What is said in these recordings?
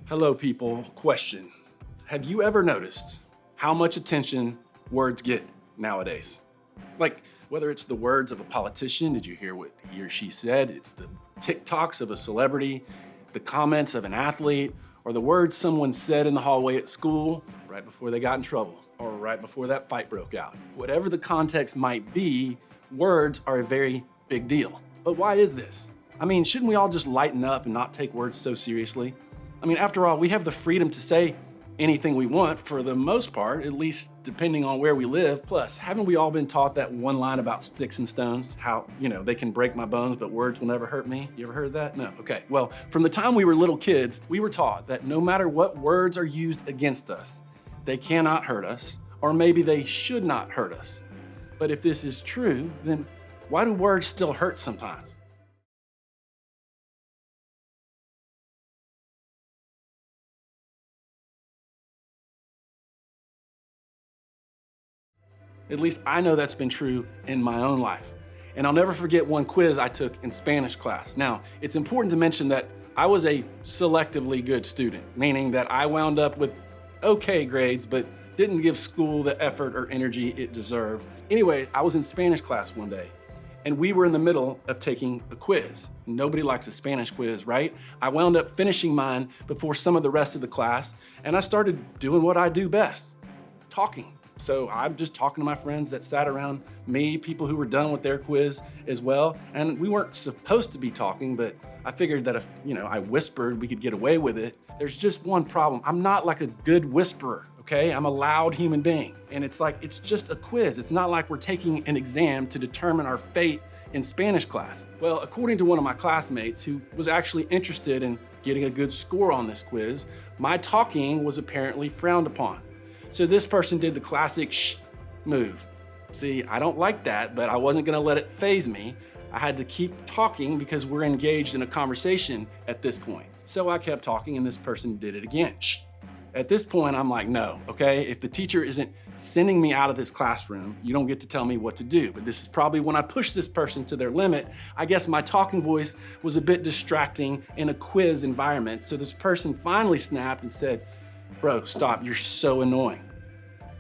Hello, people. Question. Have you ever noticed how much attention words get nowadays? Like, whether it's the words of a politician, did you hear what he or she said? It's the TikToks of a celebrity, the comments of an athlete, or the words someone said in the hallway at school right before they got in trouble, or right before that fight broke out. Whatever the context might be, words are a very big deal. But why is this? I mean, shouldn't we all just lighten up and not take words so seriously? I mean, after all, we have the freedom to say anything we want for the most part, at least depending on where we live. Plus, haven't we all been taught that one line about sticks and stones? How, they can break my bones, but words will never hurt me. You ever heard that? No. Okay. Well, from the time we were little kids, we were taught that no matter what words are used against us, they cannot hurt us, or maybe they should not hurt us. But if this is true, then why do words still hurt sometimes? At least I know that's been true in my own life. And I'll never forget one quiz I took in Spanish class. Now, it's important to mention that I was a selectively good student, meaning that I wound up with okay grades, but didn't give school the effort or energy it deserved. Anyway, I was in Spanish class one day, and we were in the middle of taking a quiz. Nobody likes a Spanish quiz, right? I wound up finishing mine before some of the rest of the class, and I started doing what I do best, talking. So I'm just talking to my friends that sat around me, people who were done with their quiz as well. And we weren't supposed to be talking, but I figured that if, I whispered, we could get away with it. There's just one problem. I'm not like a good whisperer, okay? I'm a loud human being. And it's just a quiz. It's not like we're taking an exam to determine our fate in Spanish class. Well, according to one of my classmates who was actually interested in getting a good score on this quiz, my talking was apparently frowned upon. So this person did the classic shh move. See, I don't like that, but I wasn't gonna let it faze me. I had to keep talking because we're engaged in a conversation at this point. So I kept talking and this person did it again. Shh. At this point, I'm like, no, okay? If the teacher isn't sending me out of this classroom, you don't get to tell me what to do. But this is probably when I push this person to their limit. I guess my talking voice was a bit distracting in a quiz environment. So this person finally snapped and said, bro, stop, you're so annoying.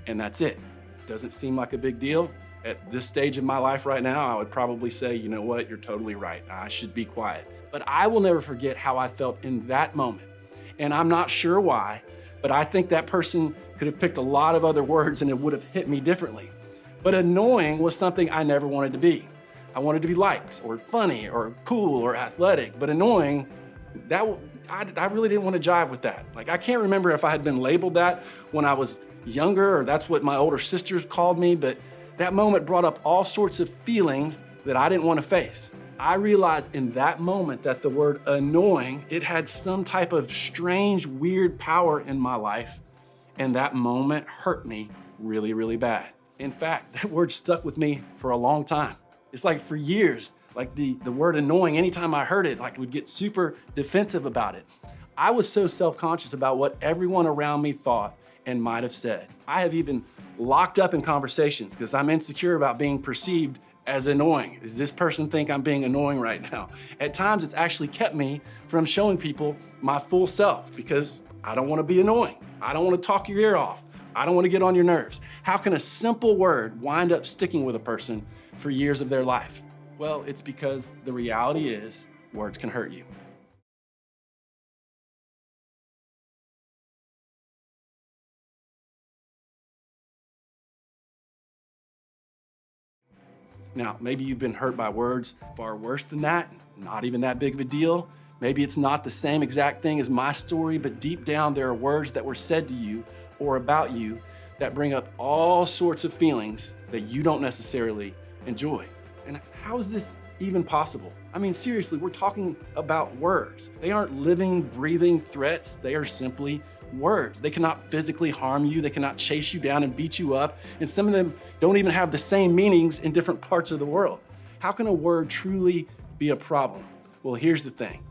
And that's it. Doesn't seem like a big deal. At this stage of my life right now, I would probably say, you know what, you're totally right. I should be quiet. But I will never forget how I felt in that moment. And I'm not sure why, but I think that person could have picked a lot of other words and it would have hit me differently. But annoying was something I never wanted to be. I wanted to be liked or funny or cool or athletic, but annoying, I really didn't want to jive with that. Like, I can't remember if I had been labeled that when I was younger or that's what my older sisters called me, but that moment brought up all sorts of feelings that I didn't want to face. I realized in that moment that the word annoying, it had some type of strange, weird power in my life, and that moment hurt me really, really bad. In fact, that word stuck with me for a long time. It's like for years, like the word annoying, anytime I heard it, like I would get super defensive about it. I was so self-conscious about what everyone around me thought and might have said. I have even locked up in conversations because I'm insecure about being perceived as annoying. Does this person think I'm being annoying right now? At times, it's actually kept me from showing people my full self because I don't want to be annoying. I don't want to talk your ear off. I don't want to get on your nerves. How can a simple word wind up sticking with a person for years of their life? Well, it's because the reality is words can hurt you. Now, maybe you've been hurt by words far worse than that, not even that big of a deal. Maybe it's not the same exact thing as my story, but deep down there are words that were said to you or about you that bring up all sorts of feelings that you don't necessarily enjoy. And how is this even possible? I mean, seriously, we're talking about words. They aren't living, breathing threats. They are simply words. They cannot physically harm you. They cannot chase you down and beat you up. And some of them don't even have the same meanings in different parts of the world. How can a word truly be a problem? Well, here's the thing.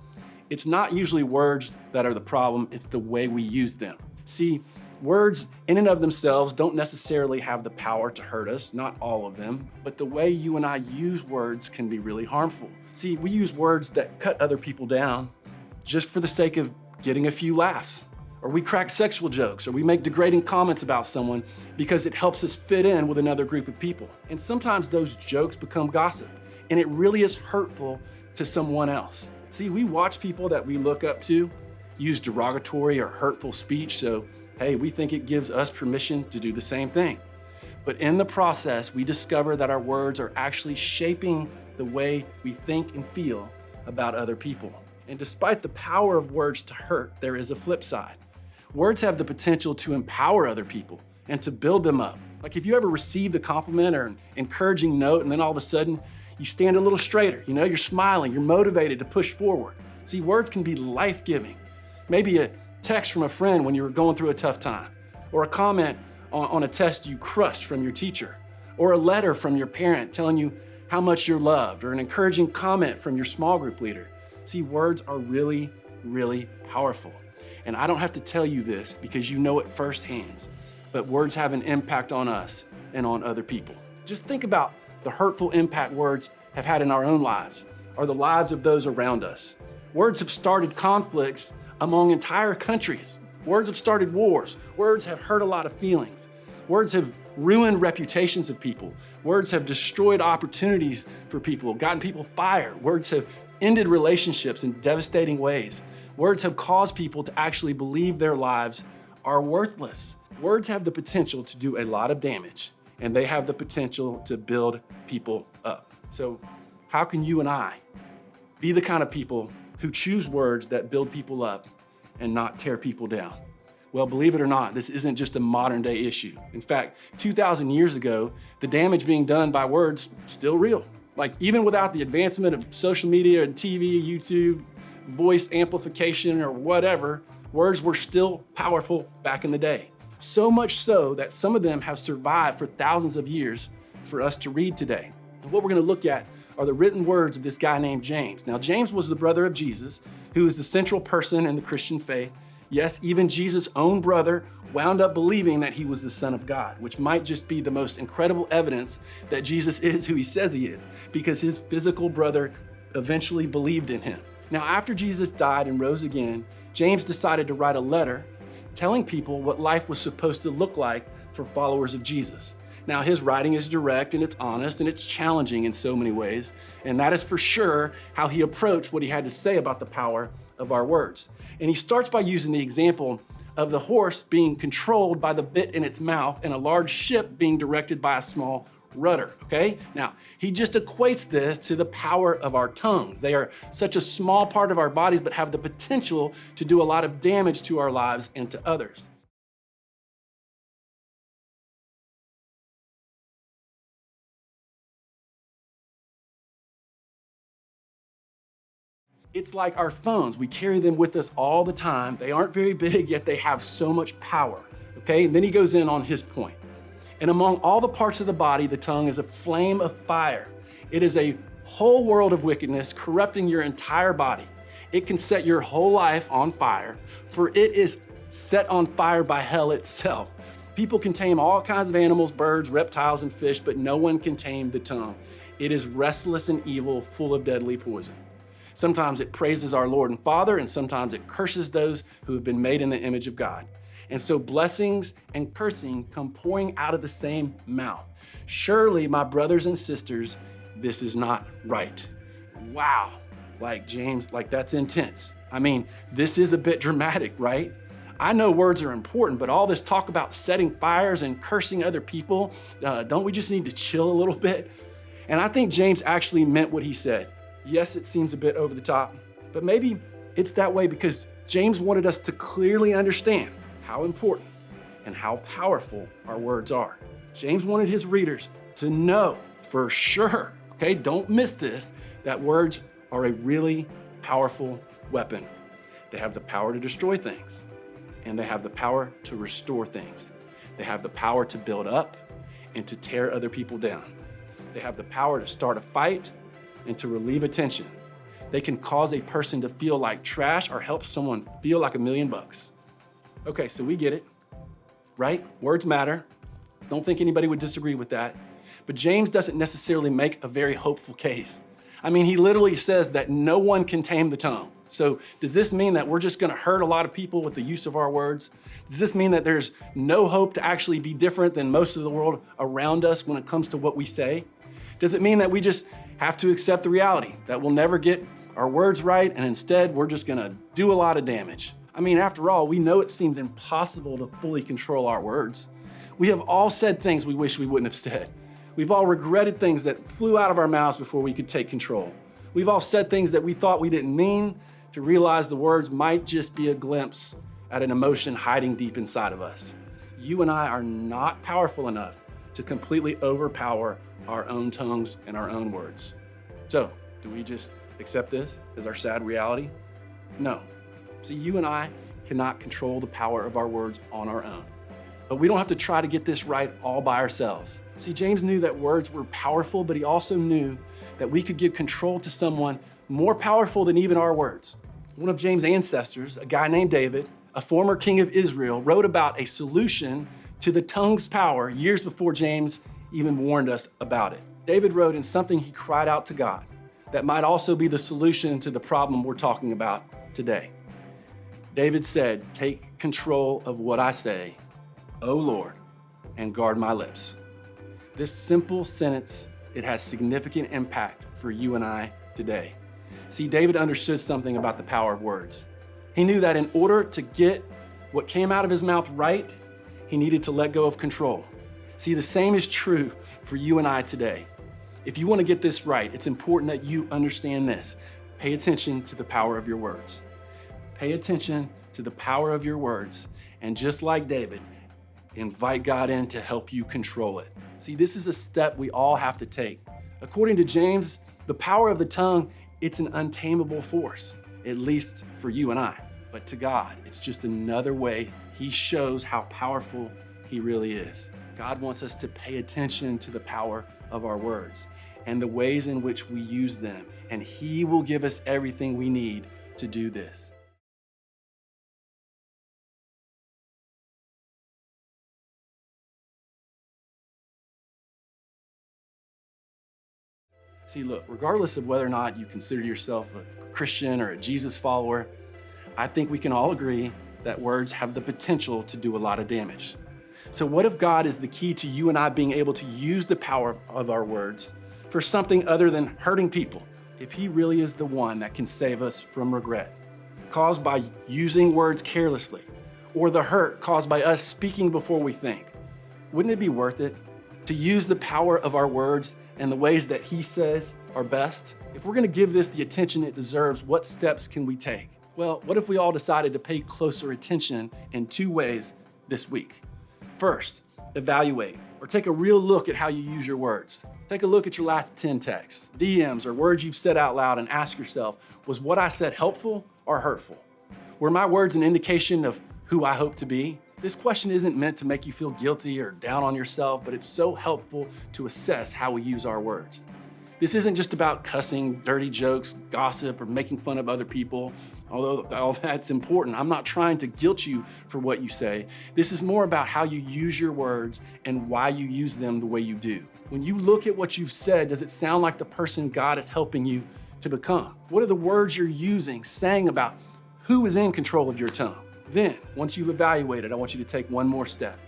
It's not usually words that are the problem. It's the way we use them. See, words in and of themselves don't necessarily have the power to hurt us, not all of them, but the way you and I use words can be really harmful. See, we use words that cut other people down just for the sake of getting a few laughs. Or we crack sexual jokes, or we make degrading comments about someone because it helps us fit in with another group of people. And sometimes those jokes become gossip, and it really is hurtful to someone else. See, we watch people that we look up to use derogatory or hurtful speech, so hey, we think it gives us permission to do the same thing. But in the process, we discover that our words are actually shaping the way we think and feel about other people. And despite the power of words to hurt, there is a flip side. Words have the potential to empower other people and to build them up. Like if you ever received a compliment or an encouraging note and then all of a sudden you stand a little straighter, you're smiling, you're motivated to push forward. See, words can be life-giving. Maybe a text from a friend when you were going through a tough time, or a comment on a test you crushed from your teacher, or a letter from your parent telling you how much you're loved, or an encouraging comment from your small group leader. See, words are really, really powerful. And I don't have to tell you this because you know it firsthand, but words have an impact on us and on other people. Just think about the hurtful impact words have had in our own lives or the lives of those around us. Words have started conflicts among entire countries. Words have started wars. Words have hurt a lot of feelings. Words have ruined reputations of people. Words have destroyed opportunities for people, gotten people fired. Words have ended relationships in devastating ways. Words have caused people to actually believe their lives are worthless. Words have the potential to do a lot of damage, and they have the potential to build people up. So how can you and I be the kind of people who choose words that build people up and not tear people down? Well, believe it or not, this isn't just a modern day issue. In fact, 2,000 years ago, the damage being done by words still real. Like even without the advancement of social media and TV, YouTube, voice amplification or whatever, words were still powerful back in the day. So much so that some of them have survived for thousands of years for us to read today. And what we're going to look at are the written words of this guy named James. Now, James was the brother of Jesus, who is the central person in the Christian faith. Yes, even Jesus' own brother wound up believing that he was the Son of God, which might just be the most incredible evidence that Jesus is who he says he is, because his physical brother eventually believed in him. Now, after Jesus died and rose again, James decided to write a letter telling people what life was supposed to look like for followers of Jesus. Now, his writing is direct and it's honest and it's challenging in so many ways, and that is for sure how he approached what he had to say about the power of our words. And he starts by using the example of the horse being controlled by the bit in its mouth and a large ship being directed by a small rudder, okay? Now, he just equates this to the power of our tongues. They are such a small part of our bodies, but have the potential to do a lot of damage to our lives and to others. It's like our phones. We carry them with us all the time. They aren't very big, yet they have so much power, okay? And then he goes in on his point. And among all the parts of the body, the tongue is a flame of fire. It is a whole world of wickedness corrupting your entire body. It can set your whole life on fire, for it is set on fire by hell itself. People can tame all kinds of animals, birds, reptiles, and fish, but no one can tame the tongue. It is restless and evil, full of deadly poison. Sometimes it praises our Lord and Father, and sometimes it curses those who have been made in the image of God. And so blessings and cursing come pouring out of the same mouth. Surely, my brothers and sisters, this is not right. Wow, like James, like that's intense. I mean, this is a bit dramatic, right? I know words are important, but all this talk about setting fires and cursing other people, don't we just need to chill a little bit? And I think James actually meant what he said. Yes, it seems a bit over the top, but maybe it's that way because James wanted us to clearly understand how important and how powerful our words are. James wanted his readers to know for sure, okay, don't miss this, that words are a really powerful weapon. They have the power to destroy things, and they have the power to restore things. They have the power to build up and to tear other people down. They have the power to start a fight and to relieve a tension. They can cause a person to feel like trash or help someone feel like $1 million. Okay, so we get it, right? Words matter. Don't think anybody would disagree with that. But James doesn't necessarily make a very hopeful case. I mean, he literally says that no one can tame the tongue. So does this mean that we're just gonna hurt a lot of people with the use of our words? Does this mean that there's no hope to actually be different than most of the world around us when it comes to what we say? Does it mean that we just have to accept the reality that we'll never get our words right and instead we're just gonna do a lot of damage? I mean, after all, we know it seems impossible to fully control our words. We have all said things we wish we wouldn't have said. We've all regretted things that flew out of our mouths before we could take control. We've all said things that we thought we didn't mean to realize the words might just be a glimpse at an emotion hiding deep inside of us. You and I are not powerful enough to completely overpower our own tongues and our own words. So, do we just accept this as our sad reality? No. See, you and I cannot control the power of our words on our own. But we don't have to try to get this right all by ourselves. See, James knew that words were powerful, but he also knew that we could give control to someone more powerful than even our words. One of James' ancestors, a guy named David, a former king of Israel, wrote about a solution to the tongue's power years before James even warned us about it. David wrote in something he cried out to God that might also be the solution to the problem we're talking about today. David said, "Take control of what I say, O Lord, and guard my lips." This simple sentence, it has significant impact for you and I today. See, David understood something about the power of words. He knew that in order to get what came out of his mouth right, he needed to let go of control. See, the same is true for you and I today. If you want to get this right, it's important that you understand this. Pay attention to the power of your words. Pay attention to the power of your words, and just like David, invite God in to help you control it. See, this is a step we all have to take. According to James, the power of the tongue, it's an untamable force, at least for you and I. But to God, it's just another way He shows how powerful He really is. God wants us to pay attention to the power of our words and the ways in which we use them, and He will give us everything we need to do this. See, look, regardless of whether or not you consider yourself a Christian or a Jesus follower, I think we can all agree that words have the potential to do a lot of damage. So what if God is the key to you and I being able to use the power of our words for something other than hurting people? If He really is the one that can save us from regret, caused by using words carelessly, or the hurt caused by us speaking before we think, wouldn't it be worth it to use the power of our words and the ways that He says are best? If we're gonna give this the attention it deserves, what steps can we take? Well, what if we all decided to pay closer attention in 2 ways this week? First, evaluate or take a real look at how you use your words. Take a look at your last 10 texts, DMs, or words you've said out loud and ask yourself, was what I said helpful or hurtful? Were my words an indication of who I hope to be? This question isn't meant to make you feel guilty or down on yourself, but it's so helpful to assess how we use our words. This isn't just about cussing, dirty jokes, gossip, or making fun of other people, although all that's important. I'm not trying to guilt you for what you say. This is more about how you use your words and why you use them the way you do. When you look at what you've said, does it sound like the person God is helping you to become? What are the words you're using saying about who is in control of your tongue? Then, once you've evaluated, I want you to take one more step.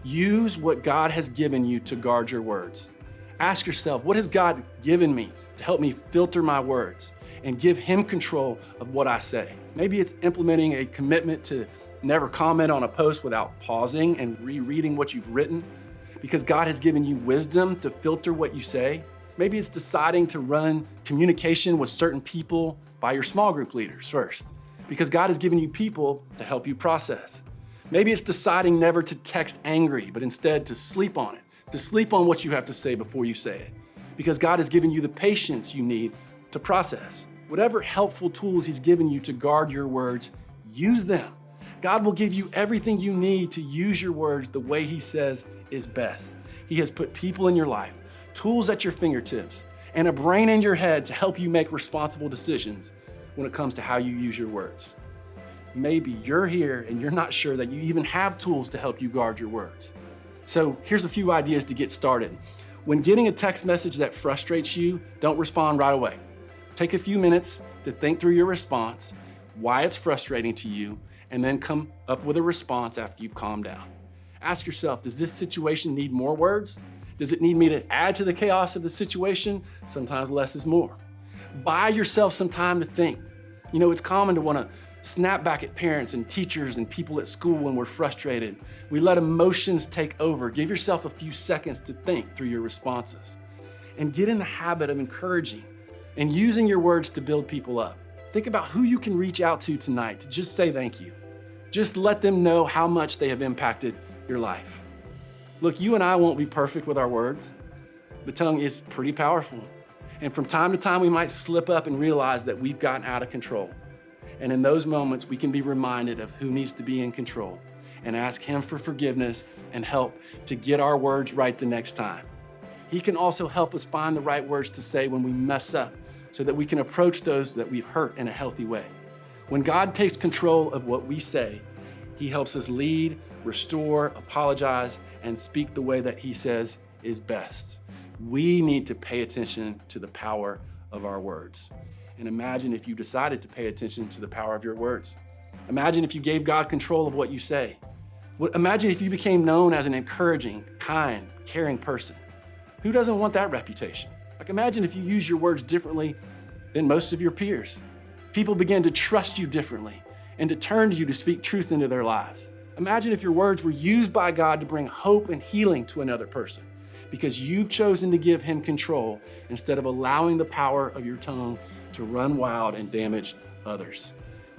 Use what God has given you to guard your words. Ask yourself, what has God given me to help me filter my words and give Him control of what I say? Maybe it's implementing a commitment to never comment on a post without pausing and rereading what you've written, because God has given you wisdom to filter what you say. Maybe it's deciding to run communication with certain people by your small group leaders first, because God has given you people to help you process. Maybe it's deciding never to text angry, but instead to sleep on it, to sleep on what you have to say before you say it, because God has given you the patience you need to process. Whatever helpful tools He's given you to guard your words, use them. God will give you everything you need to use your words the way He says is best. He has put people in your life, tools at your fingertips, and a brain in your head to help you make responsible decisions when it comes to how you use your words. Maybe you're here and you're not sure that you even have tools to help you guard your words. So here's a few ideas to get started. When getting a text message that frustrates you, don't respond right away. Take a few minutes to think through your response, why it's frustrating to you, and then come up with a response after you've calmed down. Ask yourself, does this situation need more words? Does it need me to add to the chaos of the situation? Sometimes less is more. Buy yourself some time to think. It's common to want to snap back at parents and teachers and people at school when we're frustrated. We let emotions take over. Give yourself a few seconds to think through your responses. And get in the habit of encouraging and using your words to build people up. Think about who you can reach out to tonight to just say thank you. Just let them know how much they have impacted your life. Look, you and I won't be perfect with our words. The tongue is pretty powerful. And from time to time, we might slip up and realize that we've gotten out of control. And in those moments, we can be reminded of who needs to be in control and ask Him for forgiveness and help to get our words right the next time. He can also help us find the right words to say when we mess up so that we can approach those that we've hurt in a healthy way. When God takes control of what we say, He helps us lead, restore, apologize, and speak the way that He says is best. We need to pay attention to the power of our words. And imagine if you decided to pay attention to the power of your words. Imagine if you gave God control of what you say. Imagine if you became known as an encouraging, kind, caring person. Who doesn't want that reputation? Imagine if you use your words differently than most of your peers. People begin to trust you differently and to turn to you to speak truth into their lives. Imagine if your words were used by God to bring hope and healing to another person because you've chosen to give Him control instead of allowing the power of your tongue to run wild and damage others.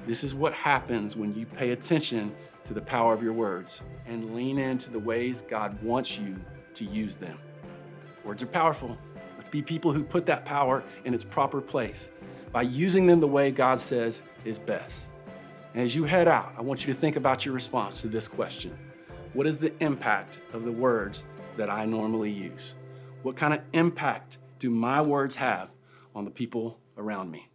This is what happens when you pay attention to the power of your words and lean into the ways God wants you to use them. Words are powerful. Let's be people who put that power in its proper place by using them the way God says is best. And as you head out, I want you to think about your response to this question. What is the impact of the words that I normally use? What kind of impact do my words have on the people around me?